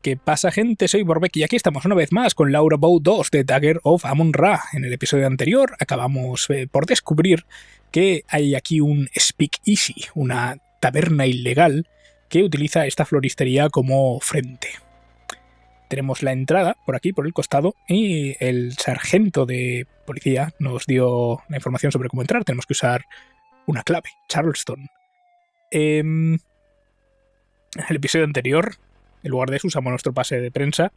¿Qué pasa, gente? Soy Borbeck y aquí estamos una vez más con Laura Bow 2 de Dagger of Amon-Ra. En el episodio anterior acabamos por descubrir que hay aquí un speakeasy, una taberna ilegal que utiliza esta floristería como frente. Tenemos la entrada por aquí, por el costado, y el sargento de policía nos dio la información sobre cómo entrar. Tenemos que usar una clave, Charleston. En el episodio anterior, en lugar de eso, usamos nuestro pase de prensa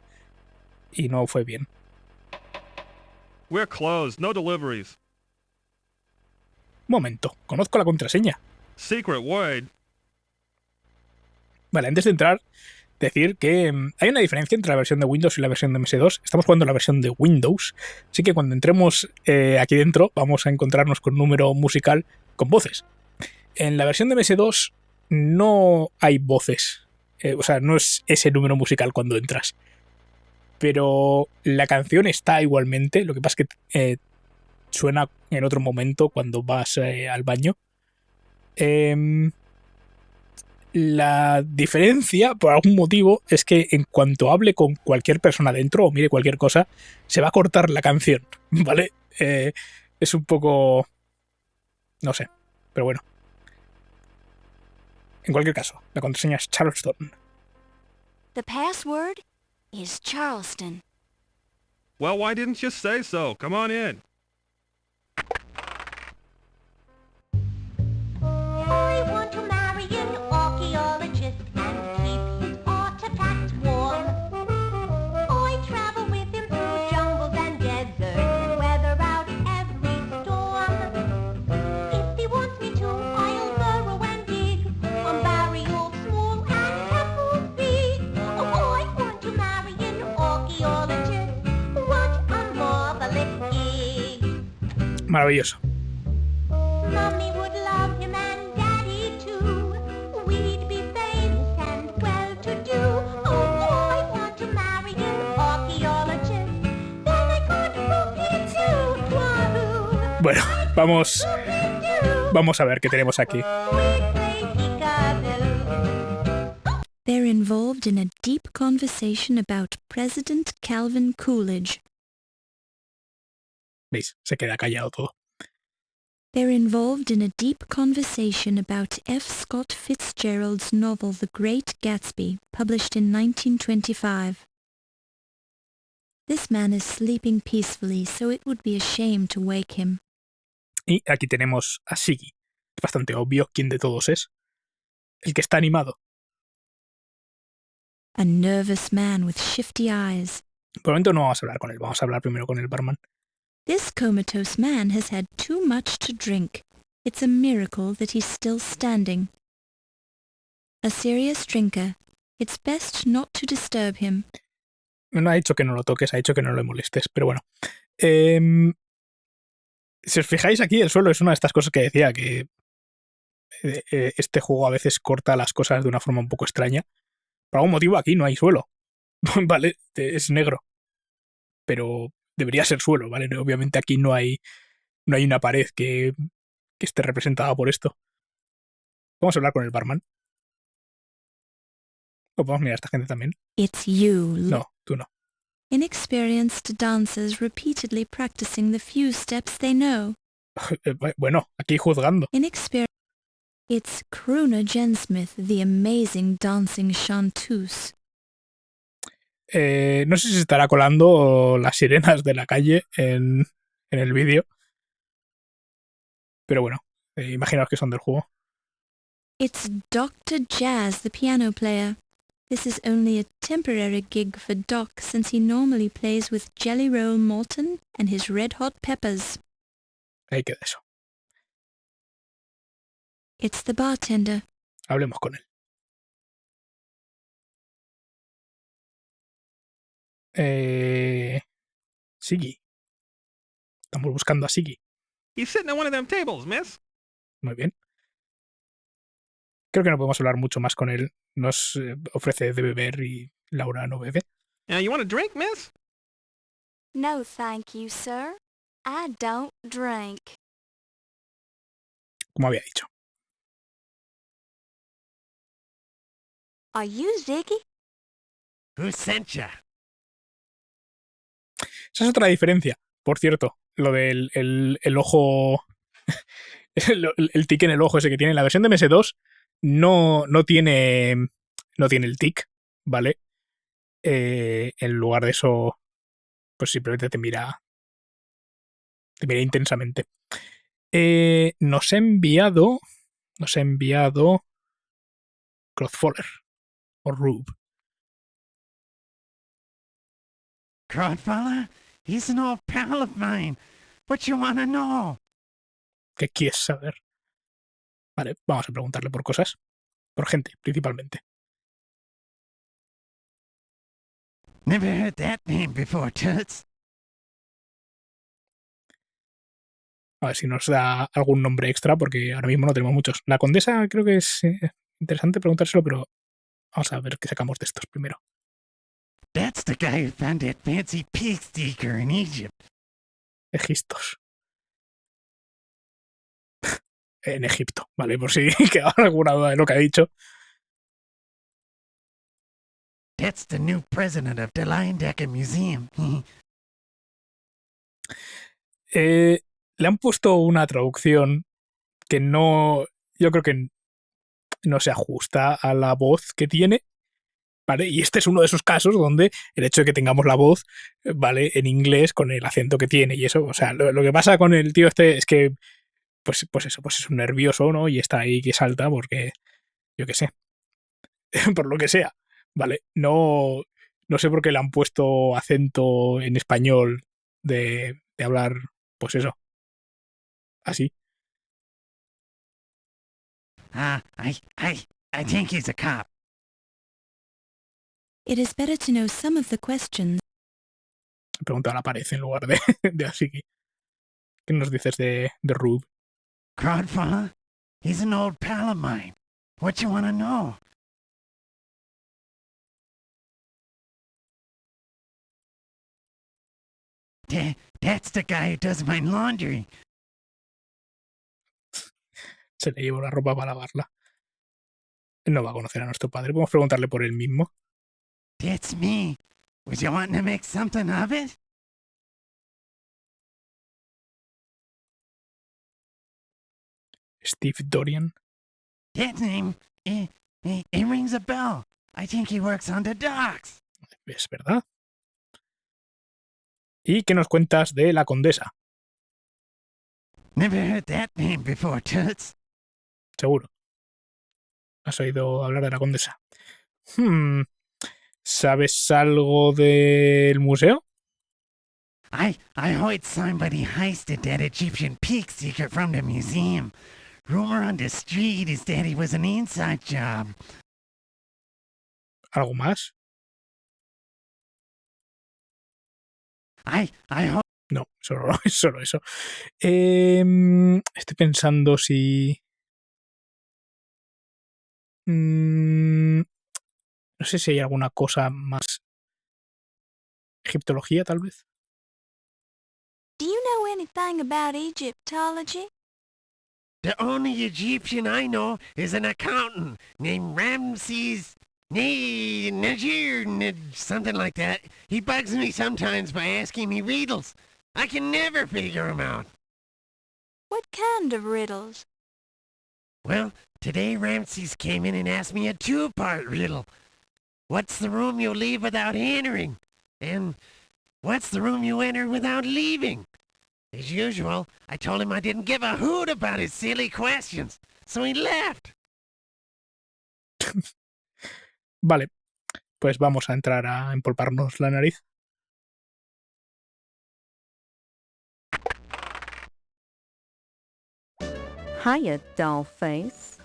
y no fue bien. We're closed. No deliveries. Momento, conozco la contraseña. Secret word. Vale, antes de entrar, decir que hay una diferencia entre la versión de Windows y la versión de MS2. Estamos jugando la versión de Windows, así que cuando entremos aquí dentro vamos a encontrarnos con un número musical con voces. En la versión de MS2 no hay voces, o sea, no es ese número musical cuando entras. Pero la canción está igualmente, lo que pasa es que suena en otro momento cuando vas al baño. La diferencia, por algún motivo, es que en cuanto hable con cualquier persona dentro o mire cualquier cosa, se va a cortar la canción, ¿vale? Es un poco... no sé, pero bueno. En cualquier caso, la contraseña es Charleston. The password is Charleston. Well, why didn't you say so? Come on in. I want to marry an archaeologist and keep his artifacts warm. I travel with him through jungles and deserts and weather out every storm. If he wants me to, I'll burrow and dig on burials small and pebbles big. Oh, I want to marry an archaeologist. What a marvelous gig. Maravilloso. Mommy would love him and Daddy too. We'd be famous and well-to-do. Oh, I want to marry an archaeologist. Then I can't forget you. Wahoo! Bueno, vamos a ver qué tenemos aquí. We play peekaboo. They're involved in a deep conversation about President Calvin Coolidge. ¿Veis? Se queda callado todo. They're involved in a deep conversation about F. Scott Fitzgerald's novel The Great Gatsby, published in 1925. This man is sleeping peacefully, so it would be a shame to wake him. Y aquí tenemos a Siggy. Es bastante obvio quién de todos es. El que está animado. A nervous man with shifty eyes. Por el momento no vamos a hablar con él. Vamos a hablar primero con el barman. This comatose man has had too much to drink. It's a miracle that he's still standing. A serious drinker. It's best not to disturb him. No ha dicho que no lo toques, ha dicho que no le molestes, pero bueno. Si os fijáis aquí, el suelo es una de estas cosas que decía, que este juego a veces corta las cosas de una forma un poco extraña. Por algún motivo aquí no hay suelo. Vale, es negro. Pero debería ser suelo, ¿vale? Obviamente aquí no hay una pared que esté representada por esto. Vamos a hablar con el barman. O podemos mirar a esta gente también. It's you, No, tú no. inexperienced dancers repeatedly practicing the few steps they know. Bueno, aquí juzgando. It's Crooner Jensmith, the amazing dancing chanteuse. No sé si se estará colando las sirenas de la calle en el vídeo. Pero bueno, imaginaos que son del juego. It's Dr. Jazz, the piano player. This is only a temporary gig for Doc since he normally plays with Jelly Roll Morton and his Red Hot Peppers. Ahí queda eso. It's the bartender. Hablemos con él. Siggy. Estamos buscando a Siggy. He's sitting at one of them tables, miss. Muy bien. Creo que no podemos hablar mucho más con él. Nos ofrece de beber y Laura no bebe. You want a drink, miss? No, thank you, sir. I don't drink. Como había dicho. Are you Ziggy? Who sent ya? Esa es otra diferencia. Por cierto, lo del el ojo... el tic en el ojo ese que tiene. La versión de MS2 no tiene el tic, ¿vale? En lugar de eso, pues simplemente te mira intensamente. Nos ha enviado Crossfaller o Rube. Crodfather? He's an old pal of mine. What you wanna know? ¿Qué quieres saber? Vale, vamos a preguntarle por cosas. Por gente, principalmente. Never heard that name before, Toots. A ver si nos da algún nombre extra, porque ahora mismo no tenemos muchos. La condesa creo que es interesante preguntárselo, pero vamos a ver qué sacamos de estos primero. That's the guy who found that fancy pig sticker in Egypt. Egistos. En Egipto, ¿vale? Por si quedaba alguna duda de lo que ha dicho. That's the new president of the Leyendecker Museum. Le han puesto una traducción que no... Yo creo que no se ajusta a la voz que tiene, ¿vale? Y este es uno de esos casos donde el hecho de que tengamos la voz, ¿vale? En inglés con el acento que tiene y eso, o sea, lo que pasa con el tío este es que pues es un nervioso, ¿no? Y está ahí que salta porque, yo qué sé, por lo que sea, ¿vale? No sé por qué le han puesto acento en español de hablar, pues eso, así. I think he's a cop. It is better to know some of the questions. Pregunta a la pared en lugar de así. ¿Qué nos dices de Rube? Crodfather? He's an old pal of mine. What you wanna know? That's the guy who does my laundry. Se le llevó la ropa para lavarla. No va a conocer a nuestro padre. Podemos preguntarle por él mismo. That's me. Was you wanting to make something of it? Steve Dorian. That name, it rings a bell. I think he works on the docks. Es verdad. ¿Y qué nos cuentas de la condesa? Never heard that name before, Toots. Seguro. ¿Has oído hablar de la condesa? ¿Sabes algo del museo? I heard somebody heisted that Egyptian pig sticker from the museum. Rumor on the street is that it was an inside job. ¿Algo más? I heard... No, solo eso. Estoy pensando si... no sé si hay alguna cosa más. Egiptología, tal vez. Do you know anything about Egyptology? The only Egyptian I know is an accountant named Ramses Najir, something like that. He bugs me sometimes by asking me riddles. I can never figure him out. What kind of riddles? Well, today Ramses came in and asked me a two-part riddle. What's the room you leave without entering? And what's the room you enter without leaving? As usual, I told him I didn't give a hoot about his silly questions, so he left. Vale, pues vamos a entrar a empolparnos la nariz. Hiya, dollface.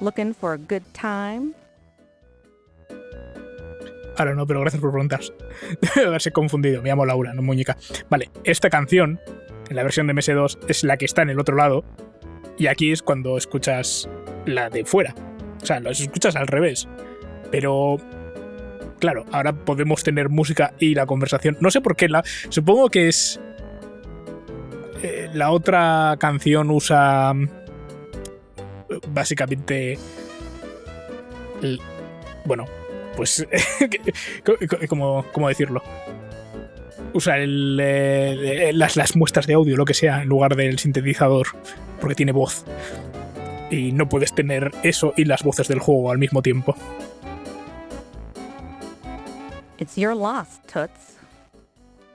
Looking for a good time? Ahora no, pero gracias por preguntar. Debe haberse confundido. Me llamo Laura, no muñeca. Vale, esta canción, en la versión de MS2, es la que está en el otro lado. Y aquí es cuando escuchas la de fuera. O sea, los escuchas al revés. Pero, claro, ahora podemos tener música y la conversación. No sé por qué. Supongo que es... la otra canción usa... básicamente... bueno, pues, ¿cómo decirlo? Usa las muestras de audio, lo que sea, en lugar del sintetizador, porque tiene voz. Y no puedes tener eso y las voces del juego al mismo tiempo. It's your loss, Toots.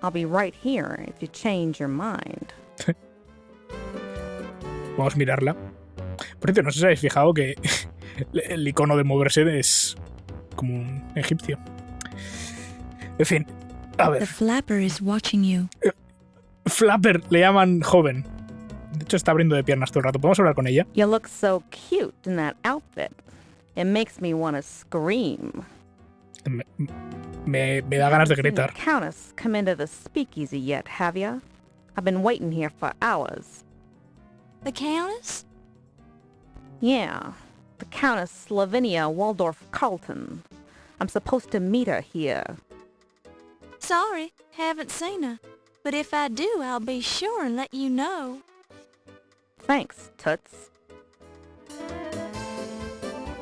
I'll be right here if you change your mind. Vamos a mirarla. Por cierto, no sé si habéis fijado que el icono de moverse es como un egipcio. En fin, a The ver. flapper is watching you. Flapper, le llaman joven. De hecho, está abriendo de piernas todo el rato. ¿Podemos hablar con ella? You look so cute in that outfit. It makes me want to scream. Me da ganas de Haven't seen the gritar. Countess come into the speakeasy yet, have ya? I've been waiting here for hours. The Countess? Yeah, the Countess Lavinia Waldorf Carlton. I'm supposed to meet her here. Sorry, haven't seen her. But if I do, I'll be sure and let you know. Thanks, Toots.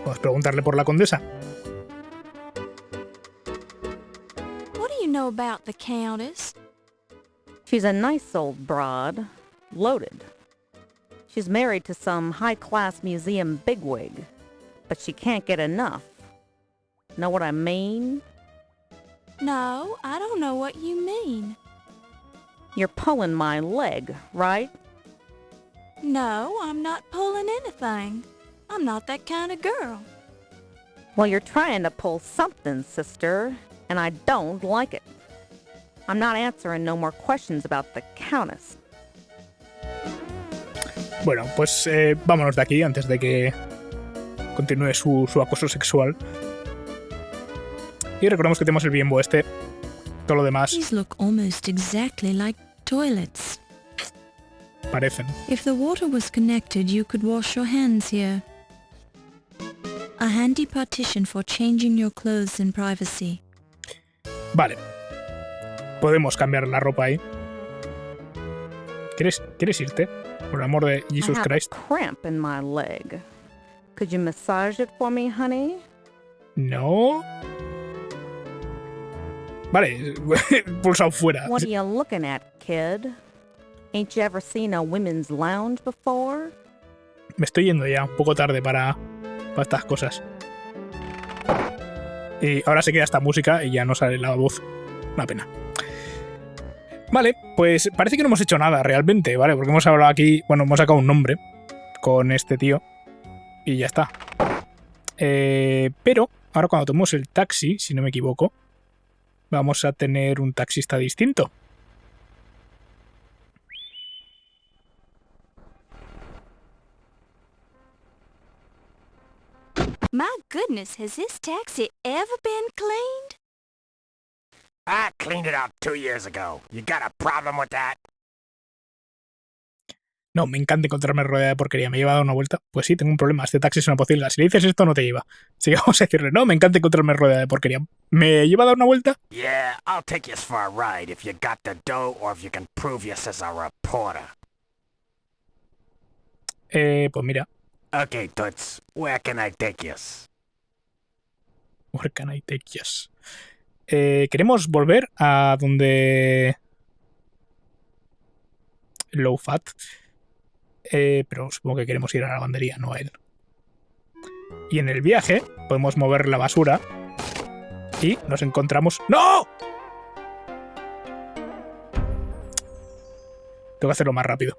Vamos a preguntarle por la condesa. What do you know about the Countess? She's a nice old broad. Loaded. She's married to some high-class museum bigwig. But she can't get enough. Know what I mean? No, I don't know what you mean. You're pulling my leg, right? No, I'm not pulling anything. I'm not that kind of girl. Well, you're trying to pull something, sister, and I don't like it. I'm not answering no more questions about the Countess. Bueno, pues vámonos de aquí antes de que continúe su acoso sexual. Y recordemos que tenemos el bienbo este. Todo lo demás These look almost exactly like toilets. parecen. If the water was connected, you could wash your hands here. A handy partition for changing your clothes in privacy. Vale. Podemos cambiar la ropa ahí. ¿Quieres irte? Por el amor de I Jesus have Christ. a cramp in my leg. Could you massage it for me, honey? No. Vale, pulsado fuera. What are you looking at, kid? Ain't you ever seen a women's lounge before? Me estoy yendo ya, un poco tarde para estas cosas. Y ahora se queda esta música y ya no sale la voz. Una pena. Vale, pues parece que no hemos hecho nada realmente, ¿vale? Porque hemos hablado aquí, bueno, hemos sacado un nombre con este tío y ya está. Pero ahora cuando tomemos el taxi, si no me equivoco, vamos a tener un taxista distinto. My goodness, has this taxi ever been cleaned? I cleaned it out 2 years ago. You got a problem with that? No, me encanta encontrarme rodeada de porquería. ¿Me lleva a dar una vuelta? Pues sí, tengo un problema. Este taxi es una pocilga. Si le dices esto, no te lleva. Así que vamos a decirle, no, me encanta encontrarme rodeada de porquería. ¿Me lleva a dar una vuelta? Yeah, I'll take you for a ride if you got the dough or if you can prove you as a reporter. Pues mira. Okay, Toots, where can I take you? Where can I take yes? Queremos volver a donde... Low Fat. Pero supongo que queremos ir a la lavandería, no a él. Y en el viaje podemos mover la basura y nos encontramos... ¡No! Tengo que hacerlo más rápido.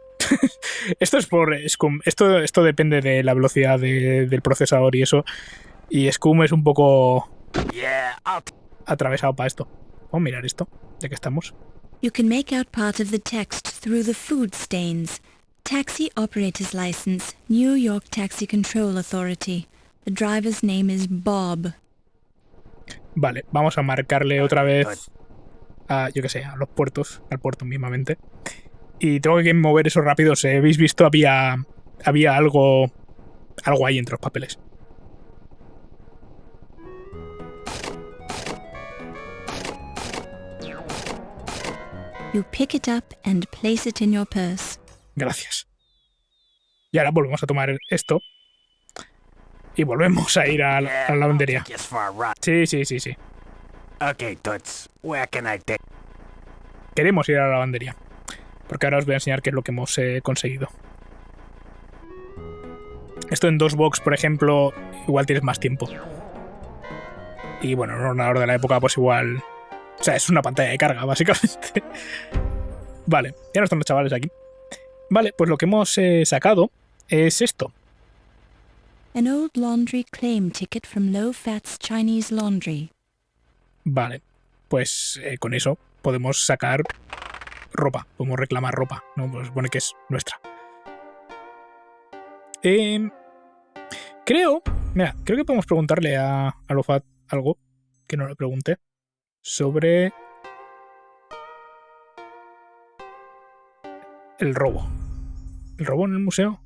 Esto es por Scum. Esto depende de la velocidad del procesador y eso. Y Scum es un poco Yeah, atravesado para esto. Vamos a mirar esto, ya que estamos. You can make out part of the text through the food stains. Taxi operator's license, New York Taxi Control Authority. The driver's name is Bob. Vale, vamos a marcarle otra vez a, yo que sé, a los puertos, al puerto mismamente. Y tengo que mover eso rápido. Si habéis visto, había algo ahí entre los papeles. You pick it up and place it in your purse. Gracias. Y ahora volvemos a tomar esto. y volvemos a ir a la lavandería. Take us for a ride. Sí. Okay, Toots, where can I take? Queremos ir a la lavandería. Porque ahora os voy a enseñar qué es lo que hemos conseguido. Esto en DOSBox, por ejemplo, igual tienes más tiempo. Y bueno, en un ordenador de la época, pues igual... O sea, es una pantalla de carga, básicamente. Vale, ya no están los chavales aquí. Vale, pues lo que hemos sacado es esto. An old laundry claim ticket from Low Fat's Chinese Laundry. Vale, pues con eso podemos sacar ropa, podemos reclamar ropa, ¿no? Pues supone que es nuestra. Creo que podemos preguntarle a Lofat algo que no le pregunté sobre el robo. ¿El robo en el museo?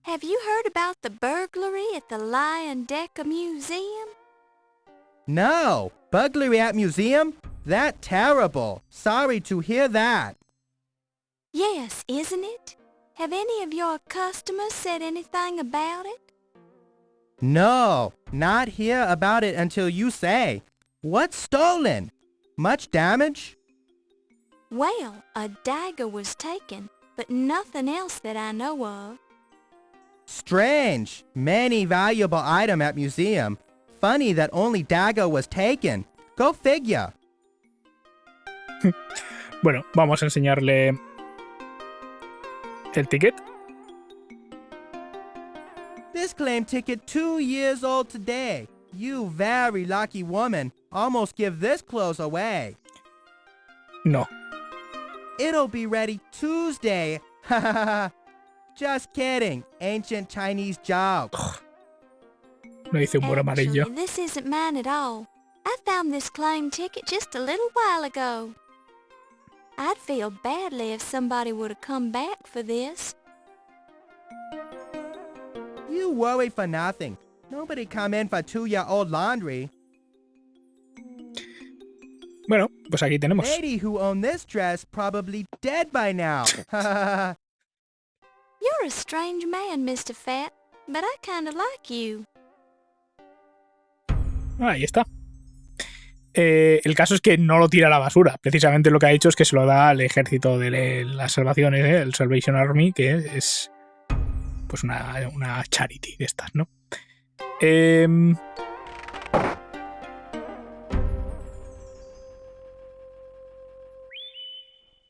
Have you heard about the burglary at the Lion Decker Museum? No! Burglary at museum? That terrible. Sorry to hear that. Yes, isn't it? Have any of your customers said anything about it? No, not hear about it until you say. What's stolen? Much damage? Well, a dagger was taken, but nothing else that I know of. Strange. Many valuable item at museum. Funny that only dagger was taken. Go figure. Bueno, vamos a enseñarle el ticket. This claim ticket 2 years old today. You very lucky woman. Almost give this clothes away. No. It'll be ready Tuesday. Ha ha ha. Just kidding. Ancient Chinese joke. No dice humor amarillo. Actually, this isn't mine at all. I found this claim ticket just a little while ago. I'd feel badly if somebody would have come back for this. You worry for nothing. Nobody come in for 2-year-old laundry. Bueno, pues aquí tenemos. Lady who owned this dress probably dead by now. Ha ha ha. You're a strange man, Mr. Fat, but I kinda like you. Ahí está. El caso es que no lo tira a la basura. Precisamente lo que ha hecho es que se lo da al ejército de las salvaciones, el Salvation Army, que es pues una charity de estas, ¿no?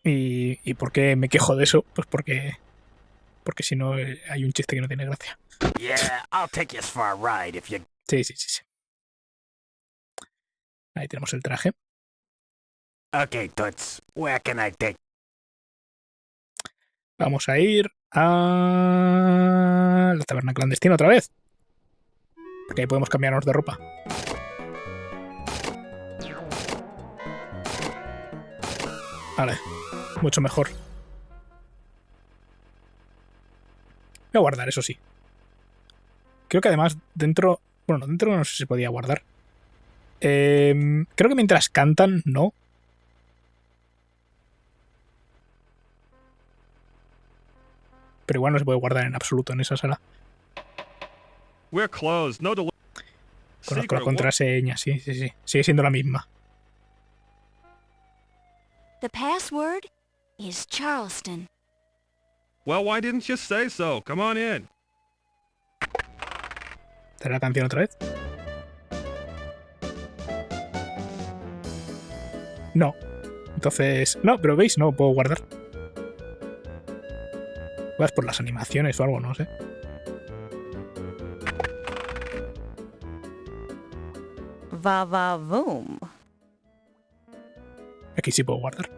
¿Y por qué me quejo de eso? Pues porque si no hay un chiste que no tiene gracia. Yeah, I'll take us for a ride if you... Sí. Ahí tenemos el traje. Okay, Toots, where can I take? Vamos a ir a la taberna clandestina otra vez. Porque ahí podemos cambiarnos de ropa. Vale, mucho mejor. Voy a guardar, eso sí. Creo que además dentro... Bueno, dentro no sé si se podía guardar. Creo que mientras cantan, no. Pero igual no se puede guardar en absoluto en esa sala. We're closed. No deli- Conozco Secret la contraseña, sí. Sigue siendo la misma. The password is Charleston. Well, why didn't you say so? Come on in. ¿Será la canción otra vez? No. Entonces... No, pero veis, no puedo guardar. Vas por las animaciones o algo, no sé. Va-va-voom. Aquí sí puedo guardar.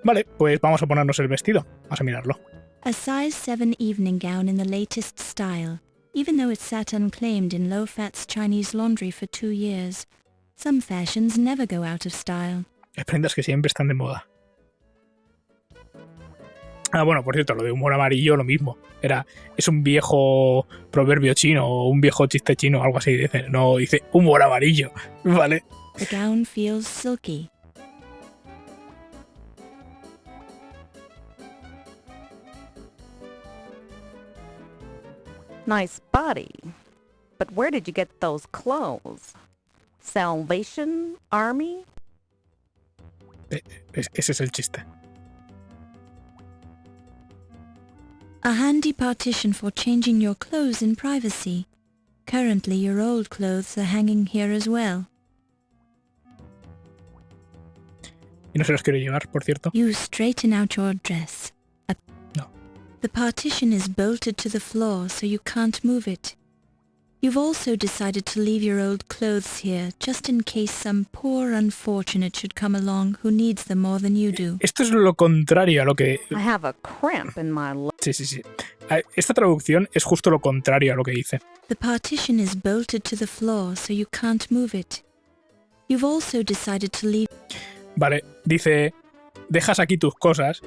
Vale, pues vamos a ponernos el vestido. Vamos a mirarlo. A size 7 evening gown in the latest style, even though it sat unclaimed in Low Fat's Chinese Laundry for 2 years. Some fashions never go out of style. Hay prendas que siempre están de moda. Ah, bueno, por cierto, lo de humor amarillo, lo mismo. Es un viejo proverbio chino o un viejo chiste chino, algo así. Dice humor amarillo. Vale. The gown feels silky. Nice body. But where did you get those clothes? Salvation Army? Ese es el chiste. A handy partition for changing your clothes in privacy. Currently, your old clothes are hanging here as well. Y no se los quiero llevar, por cierto. You straighten out your dress. No. The partition is bolted to the floor, so you can't move it. You've also decided to leave your old clothes here, just in case some poor unfortunate should come along who needs them more than you do. Esto es lo contrario a lo que... I have a cramp in my leg. Sí. Esta traducción es justo lo contrario a lo que dice. The partition is bolted to the floor, so you can't move it. You've also decided to leave... Vale, dice, dejas aquí tus cosas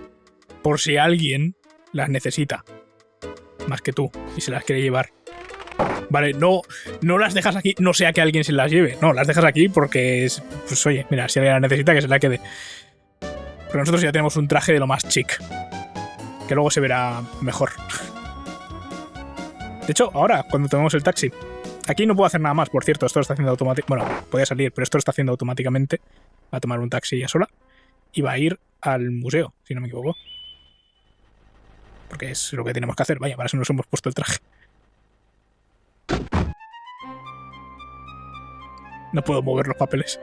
por si alguien las necesita, más que tú, y se las quiere llevar. Vale, no las dejas aquí, no sea que alguien se las lleve, no, las dejas aquí porque, pues oye, mira, si alguien las necesita, que se la quede. Pero nosotros ya tenemos un traje de lo más chic, que luego se verá mejor. De hecho, ahora, cuando tomemos el taxi, aquí no puedo hacer nada más, por cierto, esto lo está haciendo automáticamente. Bueno, podía salir, pero esto lo está haciendo automáticamente. Va a tomar un taxi ella sola y va a ir al museo, si no me equivoco. Porque es lo que tenemos que hacer, vaya, para eso nos hemos puesto el traje. No puedo mover los papeles.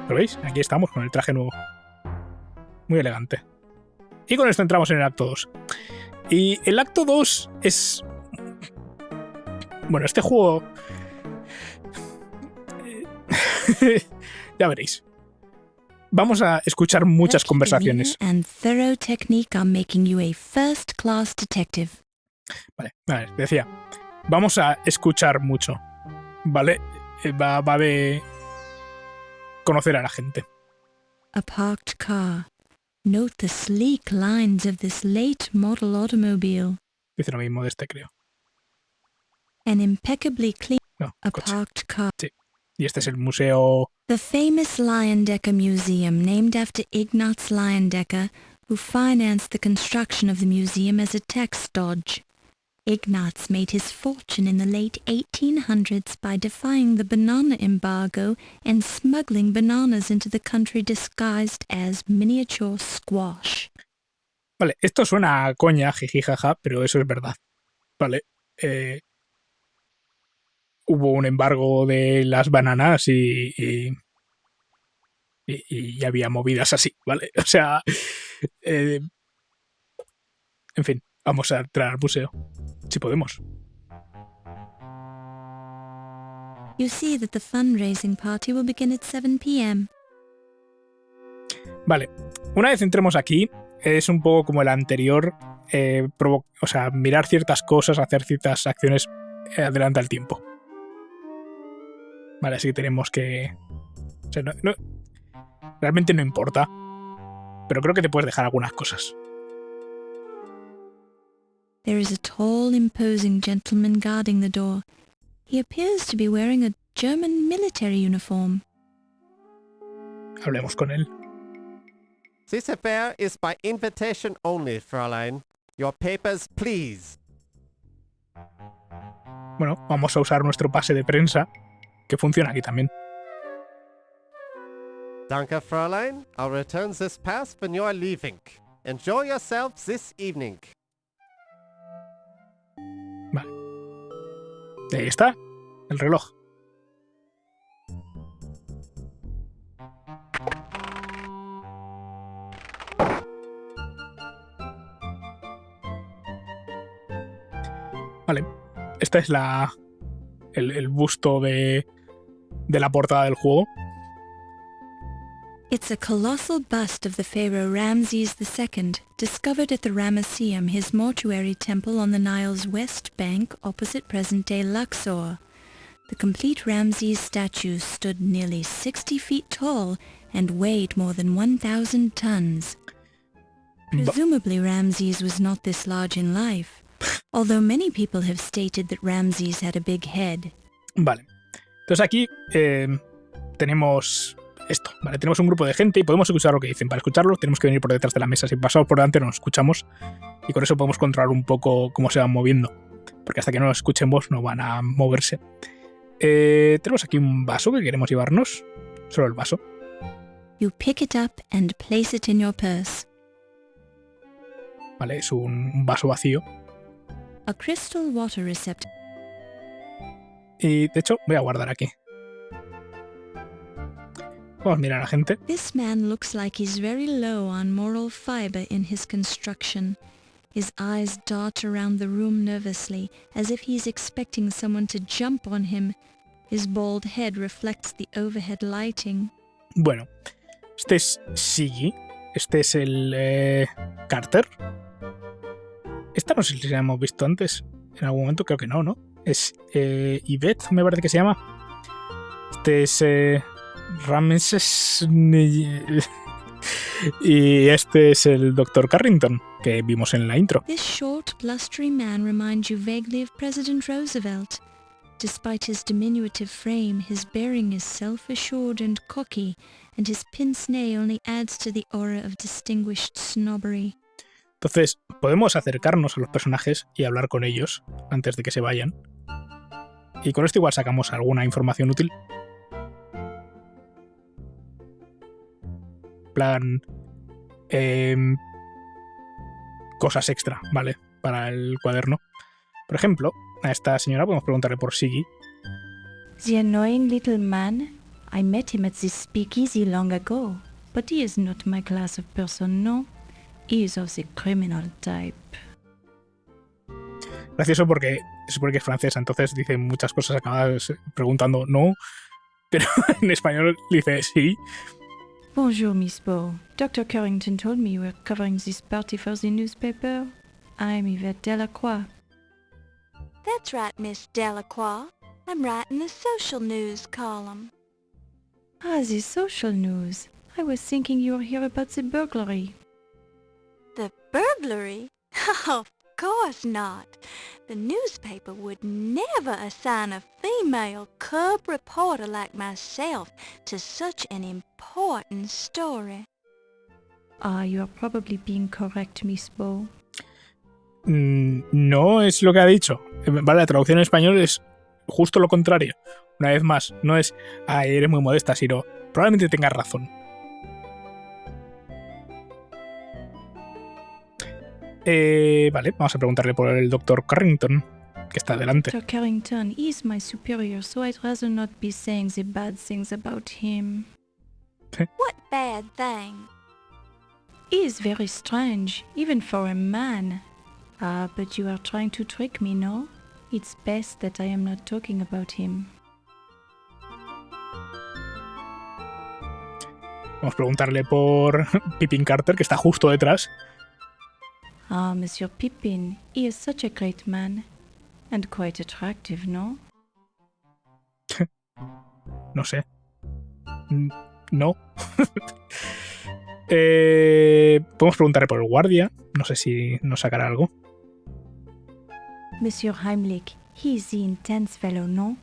¿Lo veis? Aquí estamos con el traje nuevo. Muy elegante. Y con esto entramos en el acto 2. Y el acto 2 es... Bueno, este juego... Ya veréis. Vamos a escuchar muchas conversaciones. And thorough technique are making you a first-class detective. Vale, decía. Vamos a escuchar mucho. ¿Vale? Va de conocer a la gente. A parked car. Note the sleek lines of this late model automobile. Dice lo mismo de este, creo. An impeccably clean... No, A coche. parked car. Y este es el museo... The famous Leyendecker Museum, named after Ignaz Leyendecker, who financed the construction of the museum as a tax dodge. Ignaz made his fortune in the late 1800s by defying the banana embargo and smuggling bananas into the country disguised as miniature squash. Vale, esto suena a coña, jijijaja, pero eso es verdad. Vale, hubo un embargo de las bananas y había movidas así, ¿vale? O sea, en fin, vamos a entrar al museo, si podemos. You see that the fundraising party will begin at 7 p.m. Vale, una vez entremos aquí, es un poco como el anterior, o sea, mirar ciertas cosas, hacer ciertas acciones adelanta el tiempo. Vale, así que tenemos que... O sea, realmente no importa, pero creo que te puedes dejar algunas cosas. There is a tall, imposing gentleman guarding the door. He appears to be wearing a German military uniform. Hablemos con él. This affair is by invitation only, Fräulein. Your papers, please. Bueno, vamos a usar nuestro pase de prensa, que funciona aquí también. Danke, Fräulein. I'll return this pass when you are leaving. Enjoy yourself this evening. Vale. Y ahí está, el reloj. Vale, esta es el busto de la portada del juego. It's a colossal bust of the pharaoh Ramses II, discovered at the Ramesseum, his mortuary temple on the Nile's west bank opposite present-day Luxor. The complete Ramses statue stood nearly 60 feet tall and weighed more than 1,000 tons. Presumably Ramses was not this large in life, although many people have stated that Ramses had a big head. Vale, entonces aquí tenemos esto, ¿vale? Tenemos un grupo de gente y podemos escuchar lo que dicen. Para escucharlo tenemos que venir por detrás de la mesa. Si pasamos por delante nos escuchamos y con eso podemos controlar un poco cómo se van moviendo. porque hasta que no lo escuchemos no van a moverse. Tenemos aquí un vaso que queremos llevarnos. Solo el vaso. You pick it up and place it in your purse. Vale, es un vaso vacío. A crystal water receptacle. Y de hecho, voy a guardar aquí. Vamos a mirar a la gente. This man looks like he's very low on moral fiber in his construction. His eyes dart around the room nervously, as if he's expecting someone to jump on him. His bald head reflects the overhead lighting. Bueno, este es Siggy. Este es el Carter. Esta no sé si la hemos visto antes. En algún momento creo que no, ¿no? Es Yvette, me parece que se llama. Este es Ramses. Y este es el Dr. Carrington, que vimos en la intro. This short, blustery man reminds you vaguely of President Roosevelt. Despite his diminutive frame, his bearing is self-assured and cocky, and his pince-nez only adds to the aura of distinguished snobbery. Entonces, podemos acercarnos a los personajes y hablar con ellos antes de que se vayan. Y con esto igual sacamos alguna información útil. Plan... cosas extra, ¿vale? Para el cuaderno. Por ejemplo, a esta señora podemos preguntarle por Siggy. The annoying little man, I met him at this speakeasy long ago, but he is not my class of person, no. He is of the criminal type. Gracioso porque se supone que es francesa, entonces dice muchas cosas, acaba preguntando no, pero en español dice sí. Bonjour, Miss Bow. Dr. Carrington told me you were covering this party for the newspaper. I'm Yvette Delacroix. That's right, Miss Delacroix. I'm writing the social news column. Ah, the social news. I was thinking you were here about the burglary. The burglary? Of course not. The newspaper would never assign a female cub reporter like myself to such an important story. Ah, you are probably being correct, Miss Bow. No es lo que ha dicho. Vale, la traducción en español es justo lo contrario. Una vez más, no es ay, eres muy modesta, sino probablemente tengas razón. Vale, vamos a preguntarle por el Dr. Carrington, que está delante. Dr. Carrington, he is my superior, so I'd rather not be saying the bad things about him. What bad thing? He is very strange, even for a man. Ah, but you are trying to trick me, no? It's best that I am not talking about him. Vamos a preguntarle por Pippin Carter, que está justo detrás. Ah, Monsieur Pippin, he is such a great man. And quite attractive, no? No sé. No. Podemos preguntarle por el guardia. No sé si nos sacará algo. Monsieur Heimlich, he is the intense fellow, no?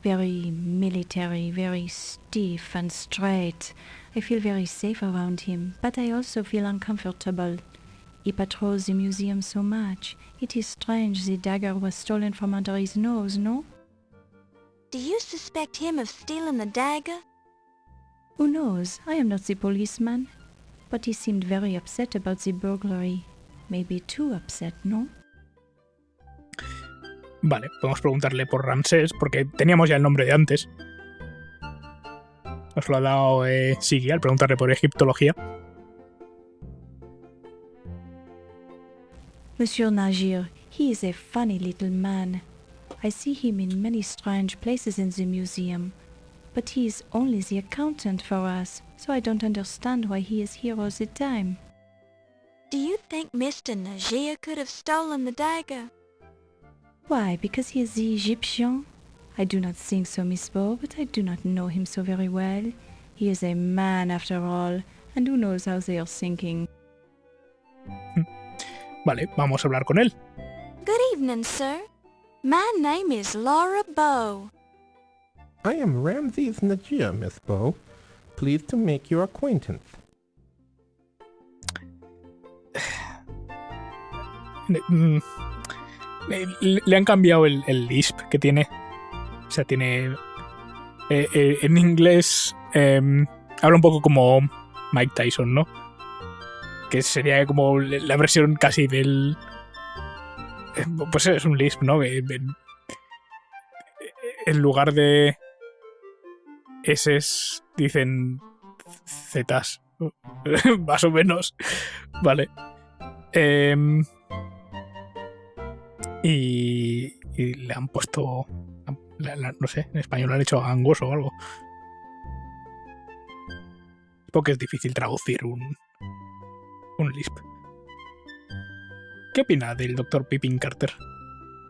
Very military, very stiff and straight. I feel very safe around him, but I also feel uncomfortable. He patrols the museum so much. It is strange the dagger was stolen from under his nose, no? Do you suspect him of stealing the dagger? Who knows? I am not the policeman. But he seemed very upset about the burglary. Maybe too upset, no? Vale, podemos preguntarle por Ramsés, porque teníamos ya el nombre de antes. Nos lo ha dado Siggy al preguntarle por egiptología. Monsieur Nagir, he is a funny little man. I see him in many strange places in the museum. But he is only the accountant for us, so I don't understand why he is here all the time. Do you think Mr. Najir could have stolen the dagger? Why, because he is the Egyptian? I do not think so, Miss Bow, but I do not know him so very well. He is a man after all, and who knows how they are thinking. Vale, vamos a hablar con él. Good evening, sir. My name is Laura Bow. I am Ramses Najir, Miss Bow. Pleased to make your acquaintance. Le han cambiado el lisp que tiene. O sea, tiene... en inglés habla un poco como Mike Tyson, ¿no? Que sería como la versión casi del... Pues es un lisp, ¿no? En lugar de S's dicen Z's. Más o menos. Vale. Y le han puesto... no sé, en español le han hecho gangoso o algo. Porque es difícil traducir un lisp. ¿Qué opina del Dr. Pippin Carter?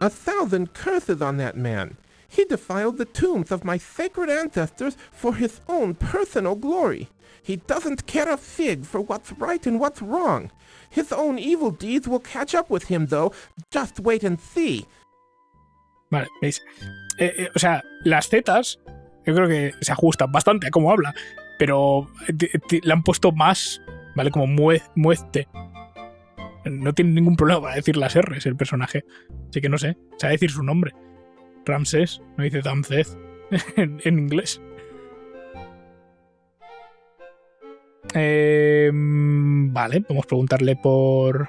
1,000 curses on that man. He defiled the tombs of my sacred ancestors for his own personal glory. He doesn't care a fig for what's right and what's wrong. His own evil deeds will catch up with him, though. Just wait and see. Vale, veis. O sea, las zetas yo creo que se ajustan bastante a cómo habla, pero le han puesto más, ¿vale? Como mueste. No tiene ningún problema para decir las R's el personaje. Así que no sé, sabe decir su nombre. Ramsés, no dice Damsez en inglés. Vale, podemos preguntarle por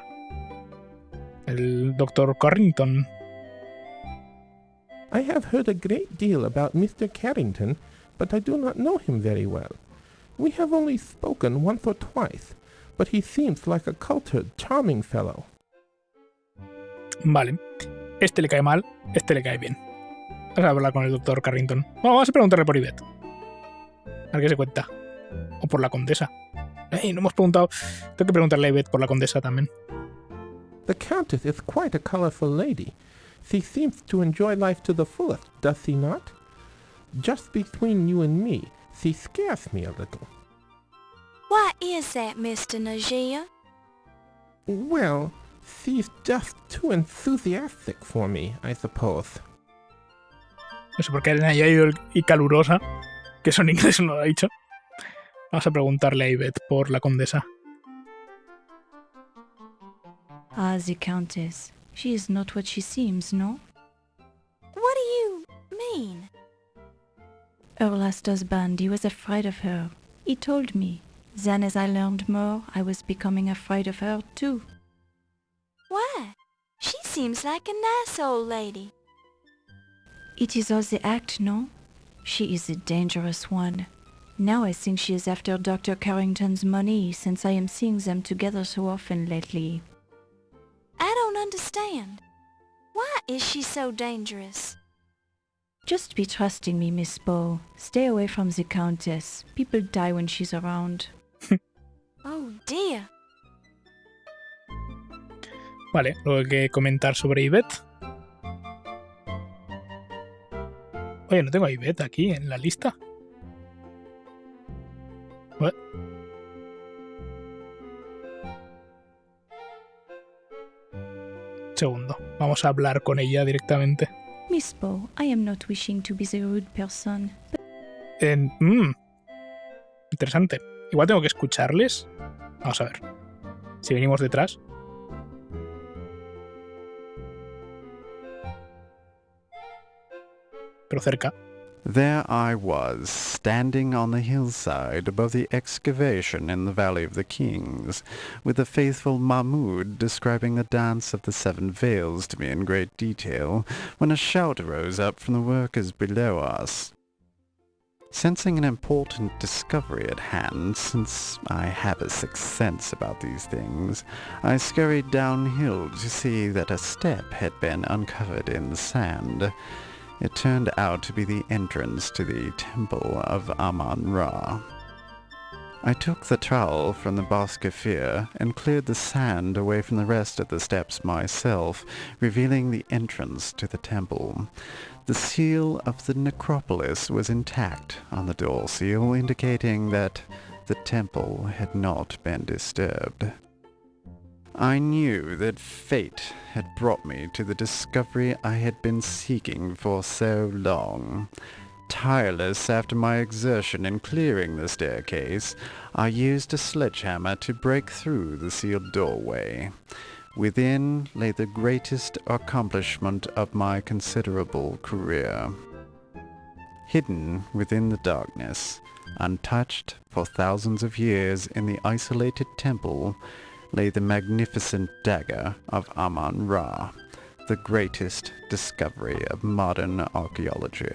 el Dr. Carrington. I have heard a great deal about Mr. Carrington, but I do not know him very well. We have only spoken once or twice, but he seems like a cultured, charming fellow. Vale. Este le cae mal, este le cae bien. Vamos a hablar con el Dr. Carrington. Bueno, vamos a preguntarle por Yvette. A ver qué se cuenta. O por la condesa. No hemos preguntado... Tengo que preguntarle a Yvette por la condesa también. The Countess is quite a colorful lady. She seems to enjoy life to the fullest, does she not? Just between you and me, she scares me a little. Why is that, Mr. Najia? Well, she's just too enthusiastic for me, I suppose. No sé por qué Naya y calurosa, que eso en inglés no lo ha dicho. Vamos a preguntarle a Yvette por la condesa. Ah, the Countess. She is not what she seems, no? What do you mean? Her last husband, he was afraid of her. He told me. Then as I learned more, I was becoming afraid of her too. Why? She seems like a nice old lady. It is all the act, no? She is a dangerous one. Now I think she is after Dr. Carrington's money, since I am seeing them together so often lately. I don't understand. Why is she so dangerous? Just be trusting me, Miss Bow. Stay away from the Countess. People die when she's around. Oh dear. Vale, luego hay que comentar sobre Yvette. Oye, no tengo a Yvette aquí en la lista. What? Segundo, vamos a hablar con ella directamente. Miss Bow, I am not wishing to be the rude person. Interesante. Igual tengo que escucharles. Vamos a ver. Si venimos detrás. Pero cerca. There I was, standing on the hillside above the excavation in the Valley of the Kings, with the faithful Mahmud describing the dance of the Seven Veils to me in great detail, when a shout arose up from the workers below us. Sensing an important discovery at hand, since I have a sixth sense about these things, I scurried downhill to see that a step had been uncovered in the sand. It turned out to be the entrance to the temple of Amun-Ra. I took the trowel from the Boscafir and cleared the sand away from the rest of the steps myself, revealing the entrance to the temple. The seal of the necropolis was intact on the door seal, indicating that the temple had not been disturbed. I knew that fate had brought me to the discovery I had been seeking for so long. Tireless after my exertion in clearing the staircase, I used a sledgehammer to break through the sealed doorway. Within lay the greatest accomplishment of my considerable career. Hidden within the darkness, untouched for thousands of years in the isolated temple, lay the magnificent dagger of Amun-Ra, the greatest discovery of modern archaeology.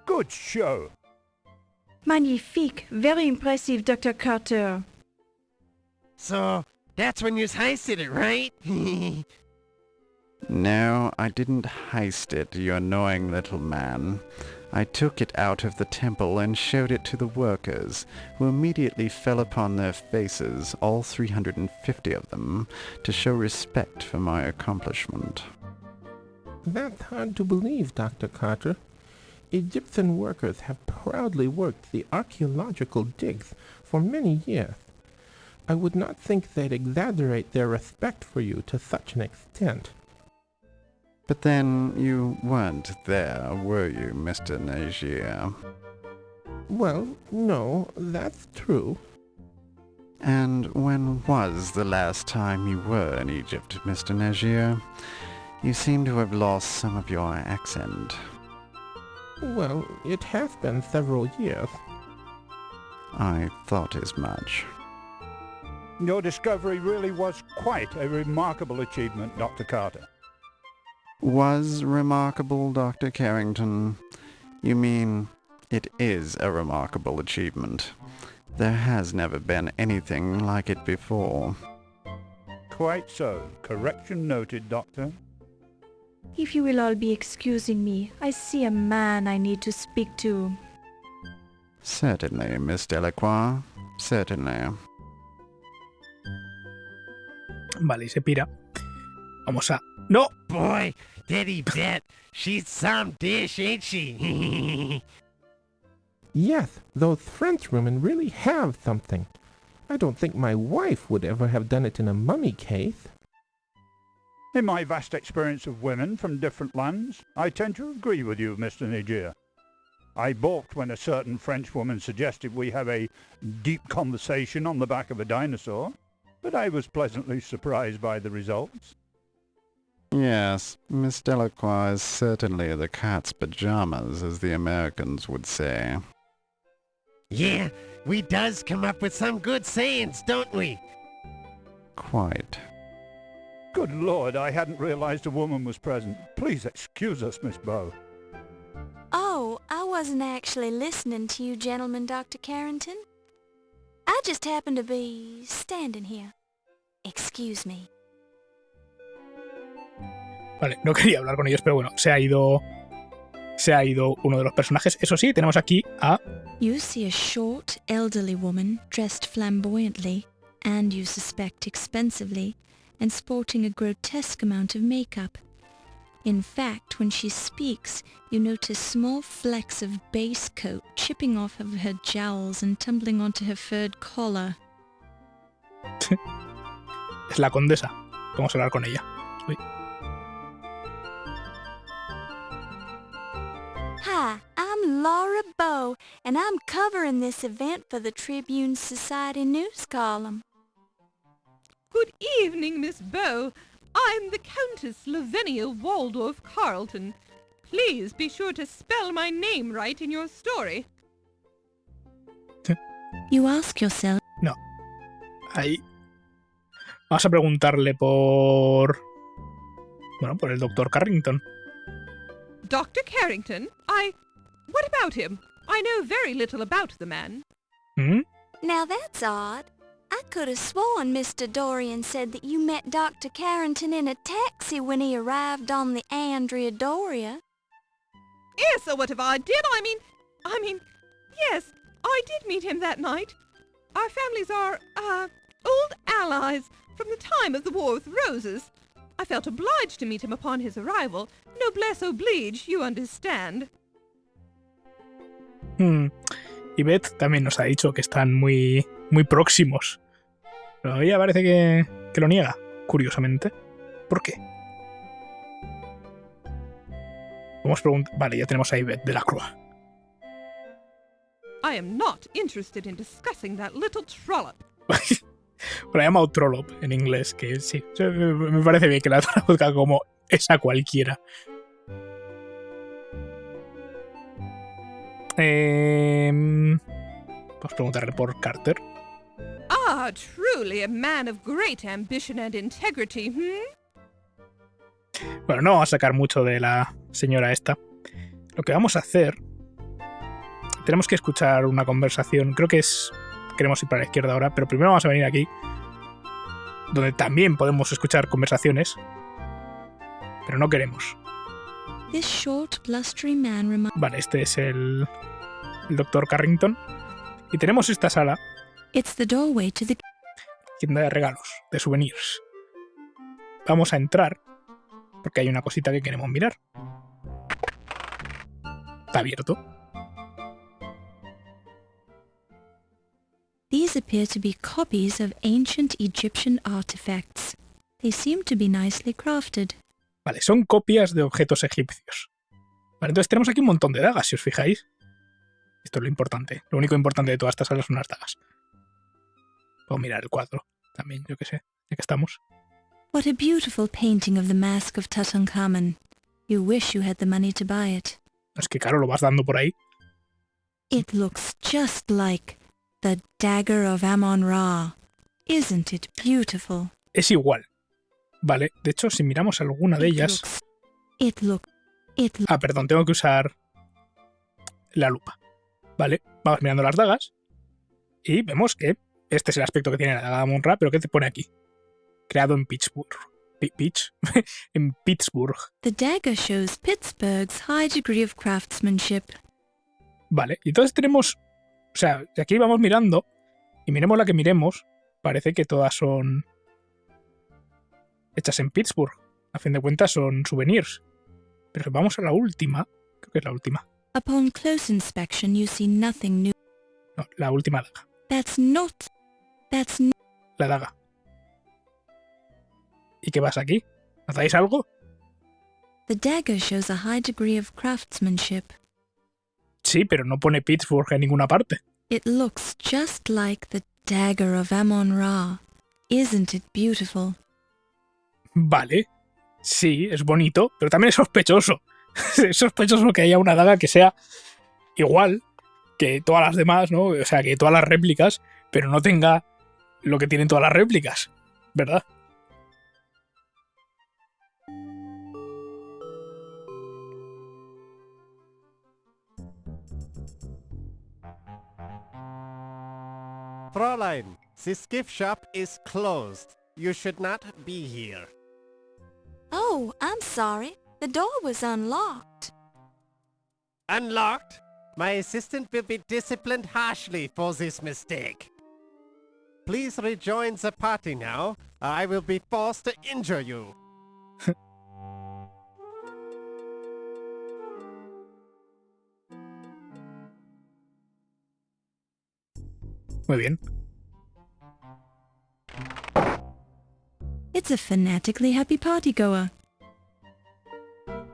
Good show. Magnifique. Very impressive, Dr. Carter. So, that's when you heisted it, right? No, I didn't heist it, you annoying little man. I took it out of the temple and showed it to the workers, who immediately fell upon their faces, all 350 of them, to show respect for my accomplishment. That's hard to believe, Dr. Carter. Egyptian workers have proudly worked the archaeological digs for many years. I would not think they'd exaggerate their respect for you to such an extent. But then you weren't there, were you, Mr. Nagier? Well, no, that's true. And when was the last time you were in Egypt, Mr. Nagier? You seem to have lost some of your accent. Well, it has been several years. I thought as much. Your discovery really was quite a remarkable achievement, Dr. Carter. Was remarkable, Dr. Carrington? You mean it is a remarkable achievement. There has never been anything like it before. Quite so. Correction noted, Doctor. If you will all be excusing me, I see a man I need to speak to. Certainly, Miss Delacroix. Certainly. Vale, y se pira. Vamos a... ¡No! Boy, did he bet. She's some dish, ain't she? Yes, those French women really have something. I don't think my wife would ever have done it in a mummy case. In my vast experience of women from different lands, I tend to agree with you, Mr. Nagier. I balked when a certain French woman suggested we have a deep conversation on the back of a dinosaur, but I was pleasantly surprised by the results. Yes, Miss Delacroix is certainly the cat's pajamas, as the Americans would say. Yeah, we does come up with some good sayings, don't we? Quite. Good Lord, I hadn't realized a woman was present. Please excuse us, Miss Bow. Oh, I wasn't actually listening to you gentlemen, Dr. Carrington. I just happened to be standing here. Excuse me. Vale, no quería hablar con ellos, pero bueno, se ha ido uno de los personajes. Eso sí, tenemos aquí a... You see a short, elderly woman dressed flamboyantly, and you suspect expensively, and sporting a grotesque amount of makeup. In fact, when she speaks, you notice small flecks of base coat chipping off of her jowls and tumbling onto her furred collar. Es la condesa. Vamos a hablar con ella. Uy. Hi, I'm Laura Bow, and I'm covering this event for the Tribune Society news column. Good evening, Miss Bow. I'm the Countess Lavinia Waldorf Carleton. Please be sure to spell my name right in your story. You ask yourself... No. Ahí. Vamos a preguntarle por... Bueno, por el Dr. Carrington. Dr. Carrington? What about him? I know very little about the man. ¿Mm? Now that's odd. I could have sworn Mr. Dorian said that you met Dr. Carrington in a taxi when he arrived on the Andrea Doria. Yes, so what if I did? I mean, yes, I did meet him that night. Our families are, old allies from the time of the War with Roses. I felt obliged to meet him upon his arrival. Noblesse oblige, you understand. Y Beth también nos ha dicho que están muy próximos. Pero ella parece que lo niega, curiosamente. ¿Por qué? Vamos a preguntar... Vale, ya tenemos a Yvette Delacroix. I am not interested in discussing that little trollop. la ha llamado Trollop en inglés, que sí, me parece bien que la traduzca como esa cualquiera. Pues preguntarle por Carter. Ah, truly a man of great ambition and integrity, Bueno, no vamos a sacar mucho de la señora esta. Lo que vamos a hacer... Tenemos que escuchar una conversación. Creo que es... Queremos ir para la izquierda ahora, pero primero vamos a venir aquí, donde también podemos escuchar conversaciones, pero no queremos. This short, blustery man Vale, este es el Dr. Carrington. Y tenemos esta sala. It's the doorway to the... Tienda de regalos, de souvenirs. Vamos a entrar, porque hay una cosita que queremos mirar. Está abierto. These appear to be copies of ancient Egyptian artifacts. They seem to be nicely crafted. Vale, son copias de objetos egipcios. Vale, entonces tenemos aquí un montón de dagas, si os fijáis. Esto es lo importante. Lo único importante de todas estas salas son las dagas. Puedo mirar el cuadro también, yo qué sé, ya que estamos. What a beautiful painting of the Mask of Tutankhamun. You wish you had the money to buy it. Es que claro, lo vas dando por ahí. It looks just like the dagger of Amon-Ra. Isn't it beautiful? Es igual. Vale, de hecho, si miramos alguna de ellas... Ah, perdón, tengo que usar la lupa. Vale, vamos mirando las dagas y vemos que este es el aspecto que tiene la daga de Amon-Ra, pero ¿qué te pone aquí? Creado en Pittsburgh. En Pittsburgh. The dagger shows Pittsburgh's high degree of craftsmanship. Vale, y entonces tenemos... O sea, de aquí vamos mirando y miremos la que miremos. Parece que todas son hechas en Pittsburgh. A fin de cuentas son souvenirs. Pero si vamos a la última... Creo que es la última. Upon close inspection you see nothing new. No, la última daga. That's not... La daga. ¿Y qué pasa aquí? ¿Notáis algo? The dagger shows a high degree of craftsmanship. Sí, pero no pone Pittsburgh en ninguna parte. It looks just like the dagger of Amon-Ra. Isn't it beautiful? Vale. Sí, es bonito, pero también es sospechoso. Es sospechoso que haya una daga que sea igual que todas las demás, ¿no? O sea, que todas las réplicas, pero no tenga lo que tienen todas las réplicas, ¿verdad? Fräulein, this gift shop is closed. You should not be here. Oh, I'm sorry. The door was unlocked. Unlocked? My assistant will be disciplined harshly for this mistake. Please rejoin the party now, or I will be forced to injure you. Muy bien. It's a fanatically happy partygoer.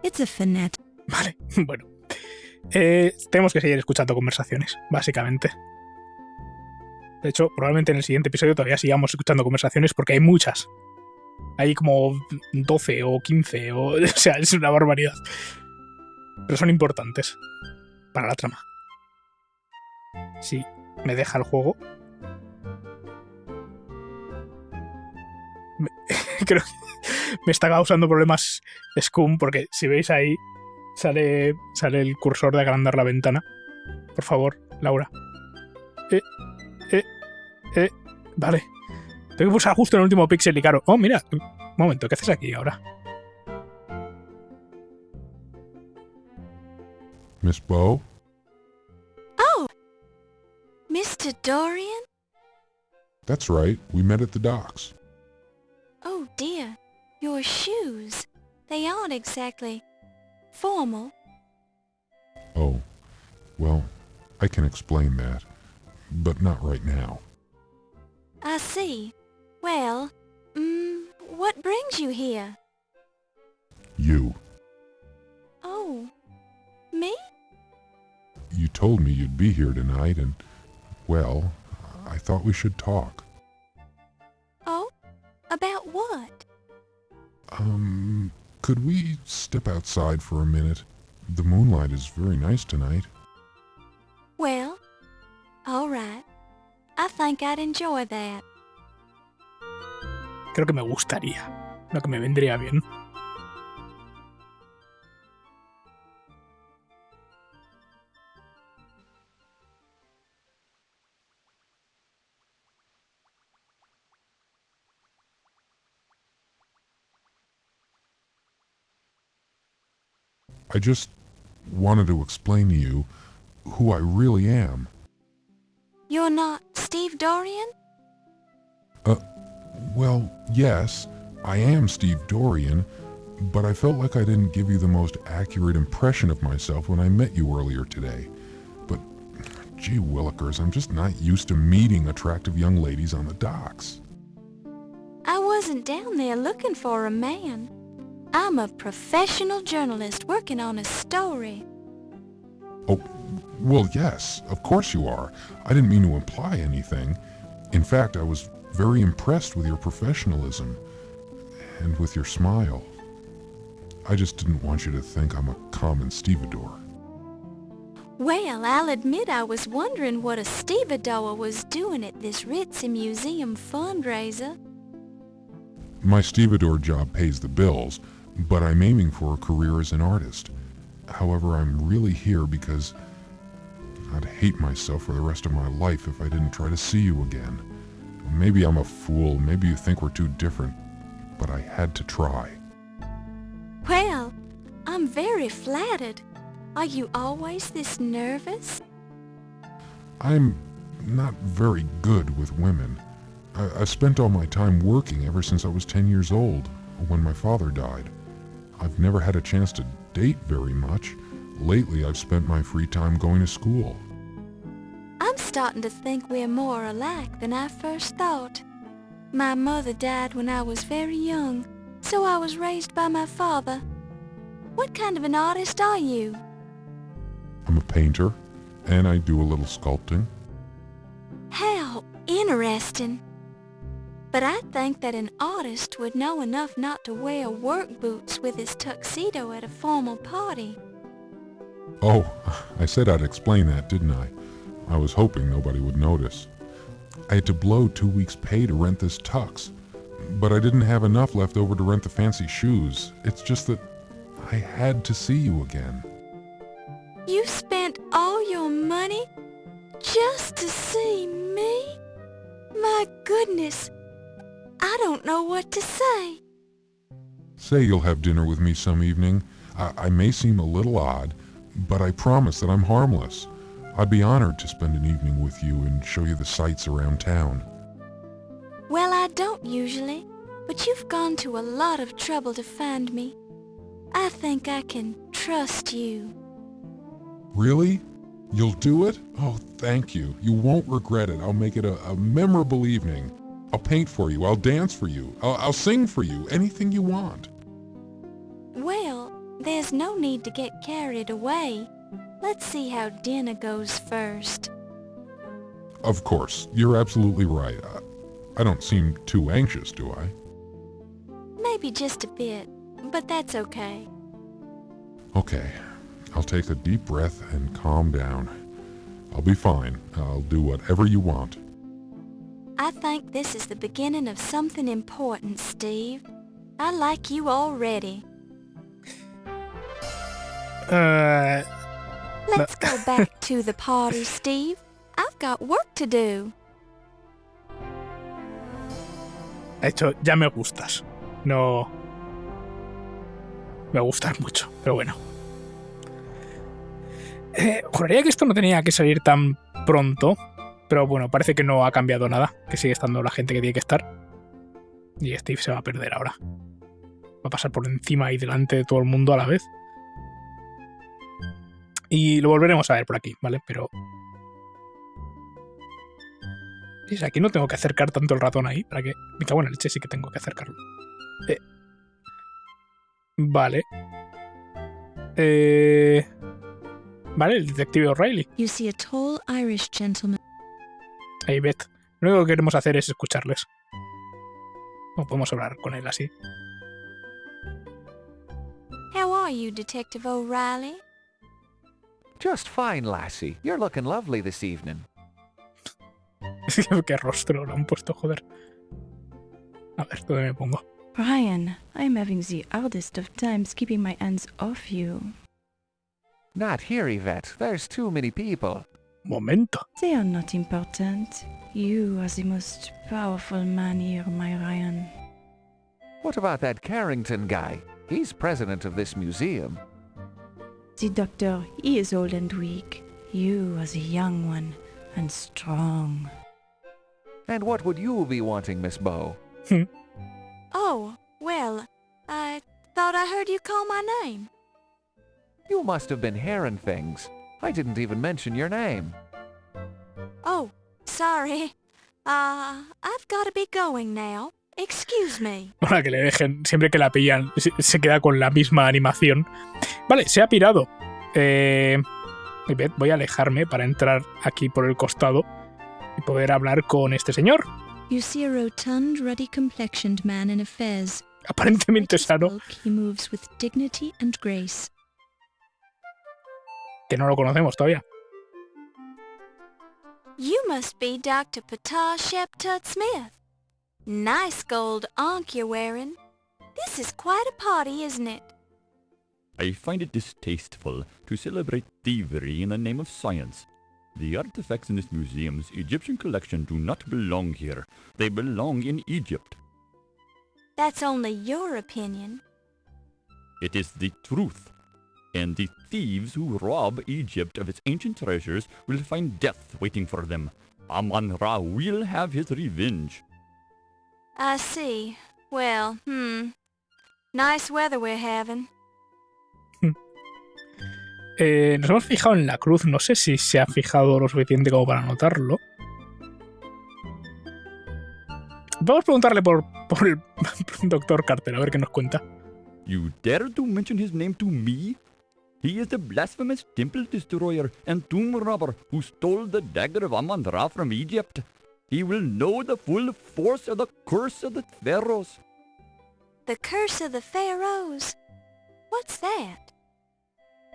It's a fanatic... Vale, bueno. Tenemos que seguir escuchando conversaciones, básicamente. De hecho, probablemente en el siguiente episodio todavía sigamos escuchando conversaciones porque hay muchas. Hay como 12 o 15, o sea, es una barbaridad. Pero son importantes para la trama. Sí, me deja el juego. Creo que me está causando problemas Scum porque si veis ahí sale el cursor de agrandar la ventana. Por favor, Laura. Vale. Tengo que pulsar justo en el último píxel y claro. Oh, mira. Un momento, ¿qué haces aquí ahora? Miss Bow? Oh! Mr. Dorian? That's right. We met at the docks. Oh dear. Your shoes. They aren't exactly formal. Oh. Well, I can explain that. But not right now. I see. Well, what brings you here? You. Oh, me? You told me you'd be here tonight and, well, I thought we should talk. About what? Could we step outside for a minute? The moonlight is very nice tonight. Well, all right. I think I'd enjoy that. Creo que me gustaría. No, que me vendría bien. I just wanted to explain to you who I really am. You're not Steve Dorian? Well, yes, I am Steve Dorian, but I felt like I didn't give you the most accurate impression of myself when I met you earlier today. But, gee willikers, I'm just not used to meeting attractive young ladies on the docks. I wasn't down there looking for a man. I'm a professional journalist working on a story. Oh, well, yes, of course you are. I didn't mean to imply anything. In fact, I was very impressed with your professionalism and with your smile. I just didn't want you to think I'm a common stevedore. Well, I'll admit I was wondering what a stevedore was doing at this Ritzy Museum fundraiser. My stevedore job pays the bills, but I'm aiming for a career as an artist. However, I'm really here because I'd hate myself for the rest of my life if I didn't try to see you again. Maybe I'm a fool, maybe you think we're too different, but I had to try. Well, I'm very flattered. Are you always this nervous? I'm not very good with women. I've spent all my time working ever since I was 10 years old, when my father died. I've never had a chance to date very much. Lately, I've spent my free time going to school. I'm starting to think we're more alike than I first thought. My mother died when I was very young, so I was raised by my father. What kind of an artist are you? I'm a painter, and I do a little sculpting. How interesting. But I think that an artist would know enough not to wear work boots with his tuxedo at a formal party. Oh, I said I'd explain that, didn't I? I was hoping nobody would notice. I had to blow 2 weeks' pay to rent this tux, but I didn't have enough left over to rent the fancy shoes. It's just that I had to see you again. You spent all your money just to see me? My goodness, I don't know what to say. Say you'll have dinner with me some evening. I may seem a little odd, but I promise that I'm harmless. I'd be honored to spend an evening with you and show you the sights around town. Well, I don't usually, but you've gone to a lot of trouble to find me. I think I can trust you. Really? You'll do it? Oh, thank you. You won't regret it. I'll make it a memorable evening. I'll paint for you. I'll dance for you. I'll sing for you. Anything you want. Well, there's no need to get carried away. Let's see how dinner goes first. Of course. You're absolutely right. I don't seem too anxious, do I? Maybe just a bit, but that's okay. Okay. I'll take a deep breath and calm down. I'll be fine. I'll do whatever you want. I think this is the beginning of something important, Steve. I like you already. Let's go back to the party, Steve. I've got work to do. De hecho, ya me gustas. No... Me gustas mucho, pero bueno. Juraría que esto no tenía que salir tan pronto, pero bueno, parece que no ha cambiado nada, que sigue estando la gente que tiene que estar. Y Steve se va a perder ahora. Va a pasar por encima y delante de todo el mundo a la vez. Y lo volveremos a ver por aquí, ¿vale? Pero... Sí, aquí no tengo que acercar tanto el ratón ahí, para que... Me cago en la leche, sí que tengo que acercarlo. Vale. Vale, el detective O'Reilly. You see a tall Irish gentleman. Ahí, Beth. Lo único que queremos hacer es escucharles. No podemos hablar con él así. How are you, Detective O'Reilly? Just fine, lassie. You're looking lovely this evening. Qué rostro lo han puesto, joder. A ver, ¿dónde me pongo? Brian, I'm having the hardest of times keeping my hands off you. Not here, Yvette. There's too many people. Momento. They are not important. You are the most powerful man here, my Ryan. What about that Carrington guy? He's president of this museum. The doctor, he is old and weak. You are the young one and strong. And what would you be wanting, Miss Bow? Oh, well, I thought I heard you call my name. You must have been hearing things. I didn't even mention your name. Oh, sorry. I've got to be going now. Excuse me. Para que le dejen, siempre que la pillan, se queda con la misma animación. Vale, se ha pirado. Voy a alejarme para entrar aquí por el costado y poder hablar con este señor. You see a rotund, ruddy-complexioned man in a fez. Aparentemente sano. Bulk, he moves with dignity and grace. Que no lo conocemos todavía. You must be Dr. Ptah Sheptut Smith. Nice gold ankh you're wearing. This is quite a party, isn't it? I find it distasteful to celebrate thievery in the name of science. The artifacts in this museum's Egyptian collection do not belong here. They belong in Egypt. That's only your opinion. It is the truth. And the thieves who rob Egypt of its ancient treasures will find death waiting for them. Amun-Ra will have his revenge. I see. Well, nice weather we're having. Nos hemos fijado en la cruz. No sé si se ha fijado lo suficiente como para notarlo. Vamos a preguntarle por el Dr. Carter, a ver qué nos cuenta. You dare to mention his name to me? He is the blasphemous temple destroyer and tomb robber who stole the dagger of Amun-Ra from Egypt. He will know the full force of the curse of the pharaohs. The curse of the pharaohs? What's that?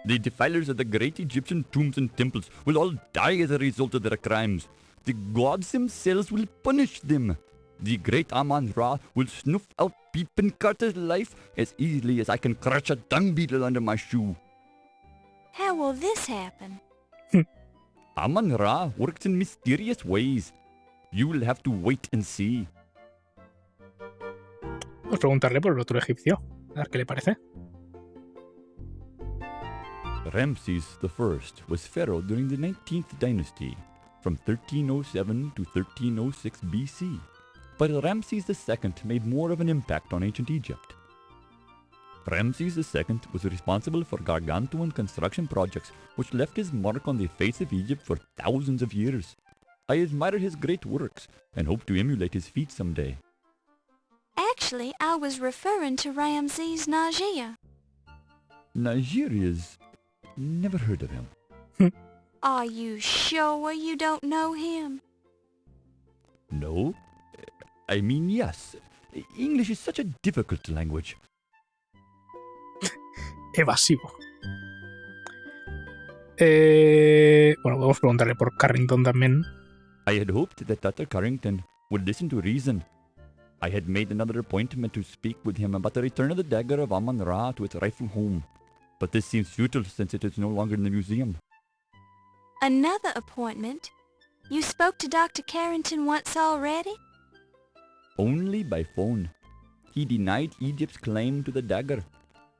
The defilers of the great Egyptian tombs and temples will all die as a result of their crimes. The gods themselves will punish them. The great Amun-Ra will snuff out Peepin Carter's life as easily as I can crush a dung beetle under my shoe. How will this happen? Amun-Ra works in mysterious ways. You will have to wait and see. Vamos a preguntarle por el otro egipcio, a ver qué le parece. Ramses I was pharaoh during the 19th dynasty, from 1307 to 1306 BC. But Ramses II made more of an impact on ancient Egypt. Ramses II was responsible for gargantuan construction projects which left his mark on the face of Egypt for thousands of years. I admire his great works and hope to emulate his feats someday. Actually, I was referring to Ramses Najia. Nigeria's... never heard of him. Are you sure you don't know him? No. I mean, yes. English is such a difficult language. Evasivo. Bueno, podemos preguntarle por Carrington también. I had hoped that Dr. Carrington would listen to reason. I had made another appointment to speak with him about the return of the dagger of Amun-Ra to its rightful home. But this seems futile since it is no longer in the museum. Another appointment? You spoke to Dr. Carrington once already? Only by phone. He denied Egypt's claim to the dagger.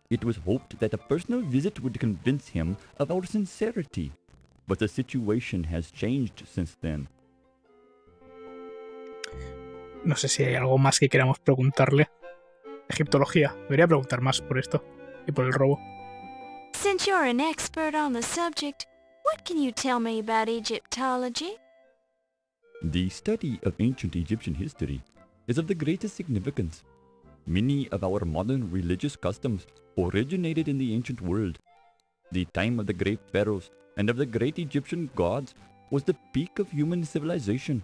It was hoped that a personal visit would convince him of our sincerity. But the situation has changed since then. No sé si hay algo más que queramos preguntarle. Egiptología. Debería preguntar más por esto y por el robo. Since you're an expert on the subject, what can you tell me about Egyptology? The study of ancient Egyptian history is of the greatest significance. Many of our modern religious customs originated in the ancient world. The time of the great pharaohs and of the great Egyptian gods was the peak of human civilization.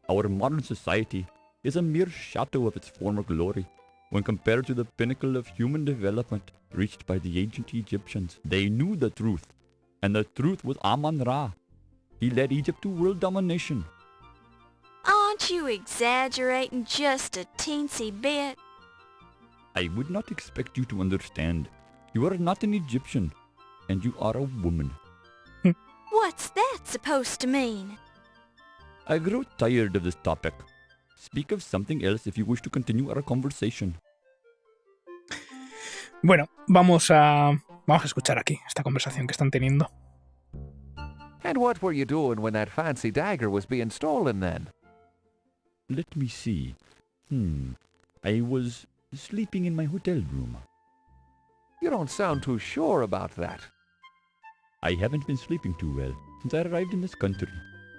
Our modern society is a mere shadow of its former glory when compared to the pinnacle of human development reached by the ancient Egyptians. They knew the truth, and the truth was Amun-Ra. He led Egypt to world domination. Aren't you exaggerating just a teensy bit? I would not expect you to understand. You are not an Egyptian, and you are a woman. What's that supposed to mean? I grow tired of this topic. Speak of something else if you wish to continue our conversation. Bueno, vamos a escuchar aquí esta conversación que están teniendo. And what were you doing when that fancy dagger was being stolen then? Let me see. I was sleeping in my hotel room. You don't sound too sure about that. I haven't been sleeping too well since I arrived in this country.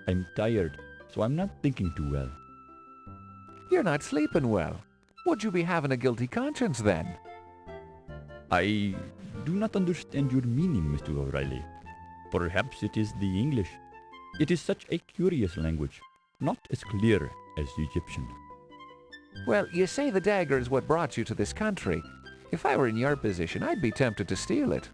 I'm tired, so I'm not thinking too well. You're not sleeping well. Would you be having a guilty conscience then? I do not understand your meaning, Mr. O'Reilly. Perhaps it is the English. It is such a curious language, not as clear as the Egyptian. Well, you say the dagger is what brought you to this country. If I were in your position, I'd be tempted to steal it.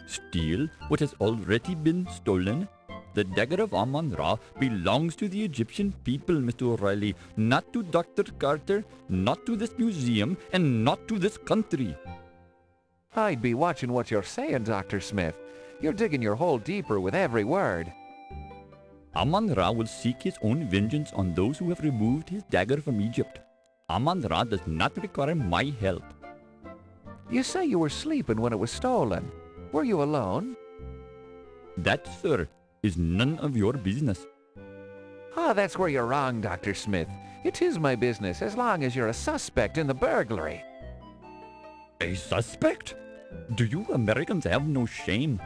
Steal what has already been stolen? The dagger of Amun-Ra belongs to the Egyptian people, Mr. O'Reilly, not to Dr. Carter, not to this museum, and not to this country. I'd be watching what you're saying, Dr. Smith. You're digging your hole deeper with every word. Amun-Ra will seek his own vengeance on those who have removed his dagger from Egypt. Amun-Ra does not require my help. You say you were sleeping when it was stolen. Were you alone? That, sir, is none of your business. Ah, that's where you're wrong, Dr. Smith. It is my business as long as you're a suspect in the burglary. A suspect? Do you Americans have no shame?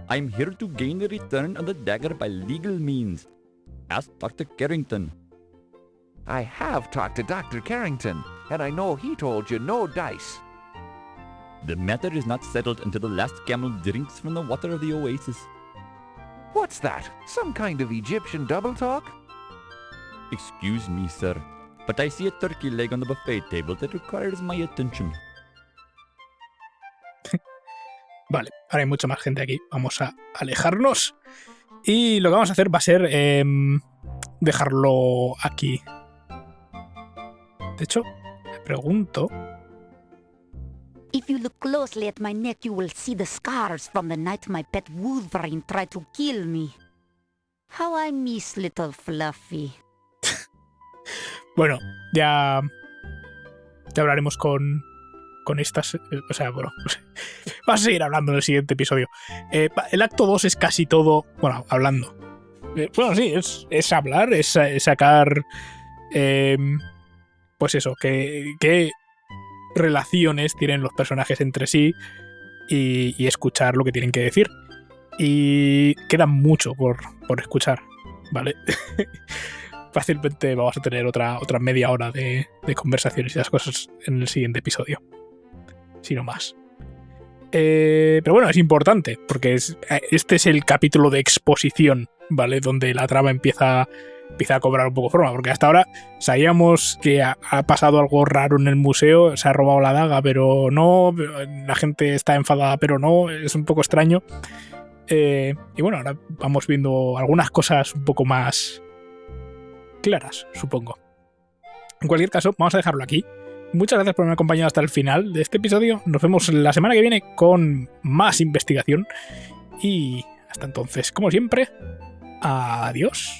I'm here to gain the return of the dagger by legal means. Ask Dr. Carrington. I have talked to Dr. Carrington, and I know he told you no dice. The matter is not settled until the last camel drinks from the water of the oasis. What's that? Some kind of Egyptian double talk? Excuse me, sir, but I see a turkey leg on the buffet table that requires my attention. Vale, ahora hay mucha más gente aquí. Vamos a alejarnos. Y lo que vamos a hacer va a ser dejarlo aquí. De hecho, me pregunto... If you look closely at my neck, you will see the scars from the night my pet Wolverine tried to kill me. How I miss little Fluffy. Bueno, ya hablaremos con estas... O sea, bueno, vas a seguir hablando en el siguiente episodio. El acto 2 es casi todo... Bueno, hablando. Bueno, sí, es hablar, es sacar... pues eso, que relaciones tienen los personajes entre sí y escuchar lo que tienen que decir. Y queda mucho por escuchar, ¿vale? Fácilmente vamos a tener otra media hora de conversaciones y esas cosas en el siguiente episodio. Si no más. Pero bueno, es importante, porque este es el capítulo de exposición, ¿vale? Donde la trama empieza a cobrar un poco forma, porque hasta ahora sabíamos que ha pasado algo raro en el museo, se ha robado la daga, pero no, la gente está enfadada, pero no, es un poco extraño. Y bueno, ahora vamos viendo algunas cosas un poco más claras, supongo. En cualquier caso, vamos a dejarlo aquí. Muchas gracias por haberme acompañado hasta el final de este episodio. Nos vemos la semana que viene con más investigación. Y hasta entonces, como siempre, adiós.